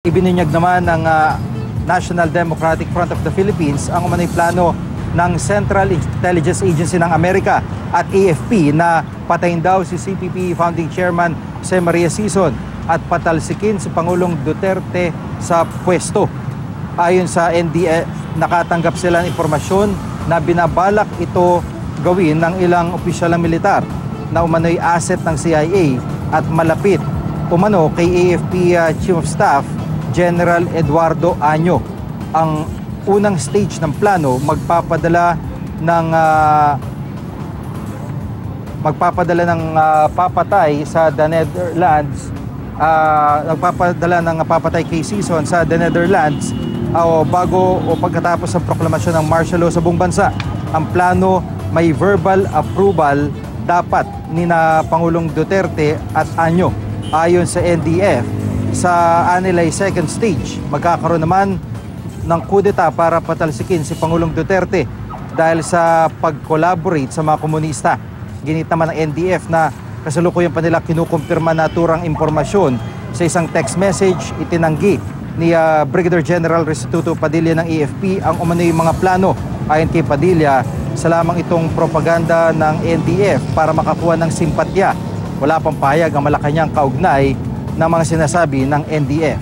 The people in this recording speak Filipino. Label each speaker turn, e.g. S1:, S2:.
S1: Ibinunyag naman ng National Democratic Front of the Philippines ang umano'y plano ng Central Intelligence Agency ng Amerika at AFP na patayin daw si CPP Founding Chairman Jose Maria Sison at patalsikin si Pangulong Duterte sa pwesto. Ayon sa NDF, nakatanggap sila ng impormasyon na binabalak ito gawin ng ilang opisyal ng militar na umano'y asset ng CIA at malapit umano kay AFP Chief of Staff General Eduardo Año. Ang unang stage ng plano magpapadala ng papatay sa the Netherlands, nagpapadala ng papatay kay Sison sa the Netherlands bago o pagkatapos ng proklamasyon ng martial law sa buong bansa. Ang plano may verbal approval dapat ni na Pangulong Duterte at Año. Ayon sa NDF, sa anilay second stage, magkakaroon naman ng kudeta para patalsikin si Pangulong Duterte dahil sa pag-collaborate sa mga komunista. Ginit naman ng NDF na kasalukuyan pa nila kinukumpirma na turang impormasyon sa isang text message. Itinanggi ni Brigadier General Restituto Padilla ng AFP ang umano'y mga plano. Ayon kay Padilla, sa lamang itong propaganda ng NDF para makakuha ng simpatya. Wala pang pahayag ang Malacanang kaugnay ng mga sinasabi ng NDF.